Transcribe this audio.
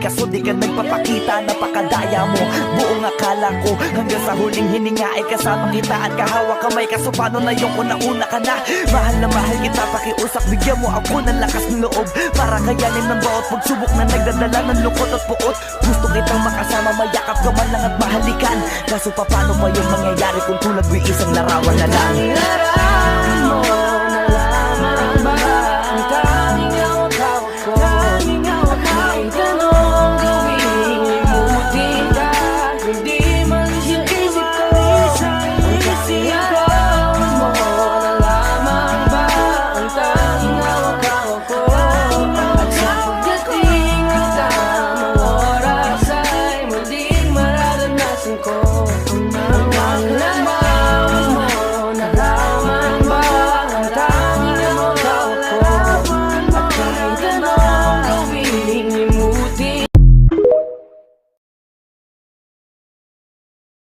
kaso di ka nagpapakita, napakadaya mo. Buong akala ko hanggang sa huling hininga ay kasama kita at kahawak kamay. Kaso paano na yung una-una ka na? Mahal na mahal kita, pakiusap bigyan mo ako ng lakas ng loob para kayanin ng bawat pagsubok na nagdadala ng lungkot at puot. Gusto kitang makasama, mayakap ka man lang at mahalikan. Kaso paano pa yung mangyayari kung tulad mo'y isang larawan na lang? Larawan mo